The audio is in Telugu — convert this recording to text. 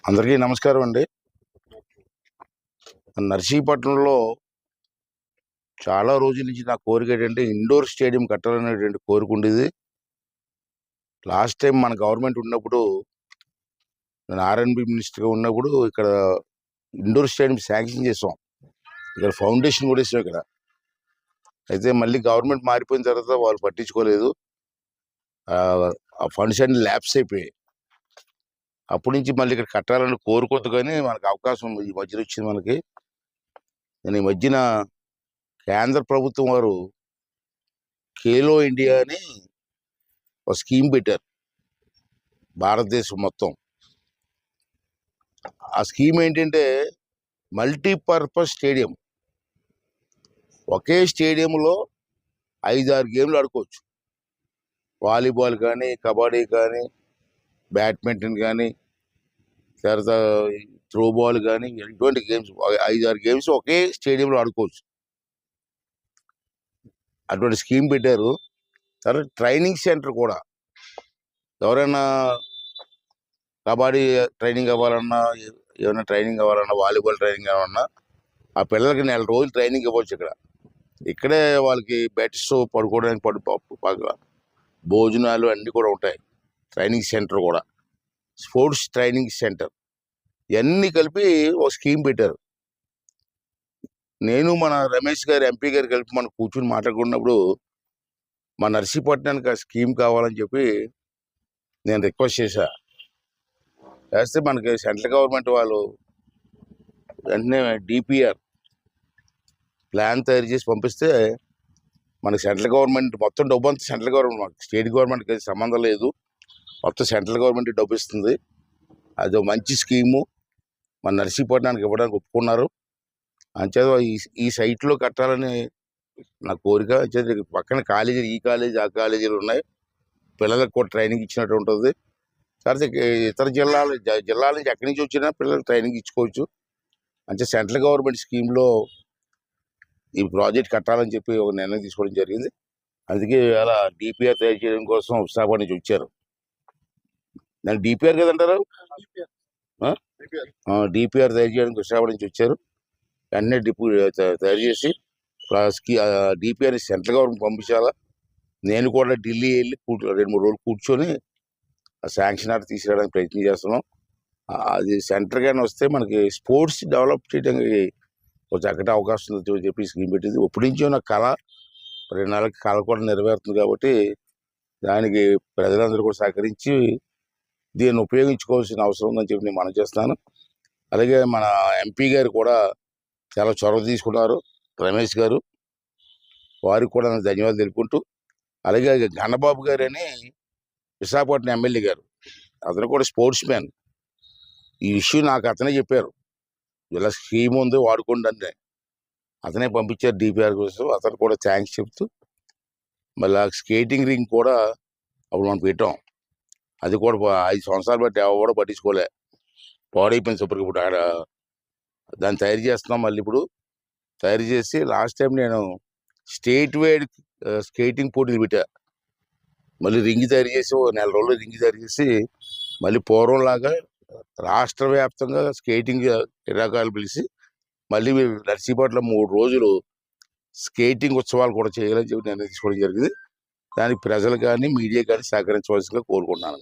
అందరికీ నమస్కారం అండి. నర్సీపట్నంలో చాలా రోజుల నుంచి నా కోరిక ఏంటంటే ఇండోర్ స్టేడియం కట్టాలనేటువంటి కోరిక ఉండేది. లాస్ట్ టైం మన గవర్నమెంట్ ఉన్నప్పుడు, నేను ఆర్ఎన్బి మినిస్టర్గా ఉన్నప్పుడు ఇక్కడ ఇండోర్ స్టేడియం శాంక్షన్ చేసాం. ఇక్కడ ఫౌండేషన్ కూడా వేసాం ఇక్కడ. అయితే మళ్ళీ గవర్నమెంట్ మారిపోయిన తర్వాత వాళ్ళు పట్టించుకోలేదు. ఆ ఫండ్స్ అన్ని ల్యాప్స్ అయిపోయాయి. అప్పటి నుంచి మళ్ళీ ఇక్కడ కట్టాలని కోరుకోద్దు, కానీ మనకు అవకాశం ఈ మధ్యన వచ్చింది మనకి. నేను ఈ మధ్యన కేంద్ర ప్రభుత్వం వారు ఖేలో ఇండియా అని ఒక స్కీమ్ పెట్టారు భారతదేశం మొత్తం. ఆ స్కీమ్ ఏంటంటే మల్టీపర్పస్ స్టేడియం. ఒకే స్టేడియంలో 5-6 గేమ్లు ఆడుకోవచ్చు. వాలీబాల్ కానీ, కబడ్డీ కానీ, బ్యాడ్మింటన్ కానీ, తర్వాత త్రోబాల్ కానీ, ఇటువంటి గేమ్స్ 5-6 గేమ్స్ ఒకే స్టేడియంలో ఆడుకోవచ్చు. అటువంటి స్కీమ్ పెట్టారు. తర్వాత ట్రైనింగ్ సెంటర్ కూడా, ఎవరైనా కబడ్డీ ట్రైనింగ్ అవ్వాలన్నా, ఏమైనా ట్రైనింగ్ కావాలన్నా, వాలీబాల్ ట్రైనింగ్ కావాలన్నా ఆ పిల్లలకి 4 రోజులు ట్రైనింగ్ ఇవ్వచ్చు. ఇక్కడే వాళ్ళకి బెడ్స్, పడుకోవడానికి భోజనాలు అన్నీ కూడా ఉంటాయి. ట్రైనింగ్ సెంటర్ కూడా, స్పోర్ట్స్ ట్రైనింగ్ సెంటర్, ఇవన్నీ కలిపి ఒక స్కీమ్ పెట్టారు. నేను మన రమేష్ గారు, ఎంపీ గారు కలిపి మనం కూర్చుని మాట్లాడుకున్నప్పుడు మా నర్సీపట్నానికి ఆ స్కీమ్ కావాలని చెప్పి నేను రిక్వెస్ట్ చేశా. చేస్తే మనకి సెంట్రల్ గవర్నమెంట్ వాళ్ళు వెంటనే డిపిఆర్ ప్లాన్ తయారు చేసి పంపిస్తే మనకి సెంట్రల్ గవర్నమెంట్ మొత్తం డబ్బు అంతా సెంట్రల్ గవర్నమెంట్, మనకి స్టేట్ గవర్నమెంట్కి అయితే సంబంధం లేదు. మొత్తం సెంట్రల్ గవర్నమెంట్ డబ్బు ఇస్తుంది. అది ఒక మంచి స్కీము. మన నర్సీపట్నానికి ఇవ్వడానికి ఒప్పుకున్నారు. అంచేత ఈ సైట్లో కట్టాలని నా కోరిక. అంచేత పక్కన కాలేజీలు, ఈ కాలేజీ, ఆ కాలేజీలు ఉన్నాయి. పిల్లలకు కూడా ట్రైనింగ్ ఇచ్చినట్టు ఉంటుంది. తర్వాత ఇతర జిల్లాల నుంచి ఎక్కడి నుంచి వచ్చినా పిల్లలకు ట్రైనింగ్ ఇచ్చుకోవచ్చు. అంటే సెంట్రల్ గవర్నమెంట్ స్కీమ్లో ఈ ప్రాజెక్ట్ కట్టాలని చెప్పి ఒక నిర్ణయం తీసుకోవడం జరిగింది. అందుకే అలా డిపిఆర్ తయారు చేయడం కోసం విశాఖపట్నం నుంచి వచ్చారు. నేను డిపిఆర్ కదంటారు, డిపిఆర్ తయారు చేయడానికి విశాఖపట్నం నుంచి వచ్చారు. వెంటనే తయారు చేసి డిపిఆర్ సెంట్రల్ గవర్నమెంట్ పంపించాలా. నేను కూడా ఢిల్లీ వెళ్ళి 2-3 రోజులు కూర్చొని ఆ శాంక్షన్ ఆర్డర్ తీసుకురావడానికి ప్రయత్నం చేస్తున్నాం. అది సెంటర్గానే వస్తే మనకి స్పోర్ట్స్ డెవలప్ చేయడానికి ఒక చక్కటి అవకాశం ఉందని చెప్పి స్కీమ్ పెట్టింది. ఇప్పటి నుంచో నా కళ, 2 నెలలకి కళ కూడా నెరవేరుతుంది. కాబట్టి దానికి ప్రజలందరూ కూడా సహకరించి దీన్ని ఉపయోగించుకోవాల్సిన అవసరం ఉందని చెప్పి నేను మనం చేస్తాను. అలాగే మన ఎంపీ గారు కూడా చాలా చొరవ తీసుకున్నారు, రమేష్ గారు. వారికి కూడా నేను ధన్యవాదాలు తెలుపుకుంటూ, అలాగే గణబాబు గారు అని విశాఖపట్నం ఎమ్మెల్యే గారు, అతను కూడా స్పోర్ట్స్ మ్యాన్. ఈ ఇష్యూ నాకు అతనే చెప్పారు, ఇలా స్కీమ్ ఉంది వాడుకోండి అంటే. అతనే పంపించారు డిపిఆర్ కోసం. అతను కూడా థ్యాంక్స్ చెప్తూ, మళ్ళీ స్కేటింగ్ రింగ్ కూడా అప్పుడు మనం పెట్టాం. అది కూడా 5 సంవత్సరాలు బట్టి ఎవరు కూడా పట్టించుకోలే, పాడైపోయింది సూపర్గా. ఇప్పుడు ఆడ దాన్ని తయారు చేస్తున్నాం. మళ్ళీ ఇప్పుడు తయారు చేసి లాస్ట్ టైం నేను స్టేట్ వైడ్ స్కేటింగ్ పోటీలు పెట్టా. మళ్ళీ రింగ్ తయారు చేసి 1 నెల రోజులు రింగ్ తయారు చేసి మళ్ళీ పూర్వంలాగా రాష్ట్ర వ్యాప్తంగా స్కేటింగ్ క్రీడాకారులు పిలిచి మళ్ళీ నర్సీపట్నంలో 3 రోజులు స్కేటింగ్ ఉత్సవాలు కూడా చేయాలని చెప్పి నిర్ణయం తీసుకోవడం జరిగింది. దానికి ప్రజలు కానీ, మీడియా కానీ సహకరించవలసిందిగా కోరుకుంటున్నాను.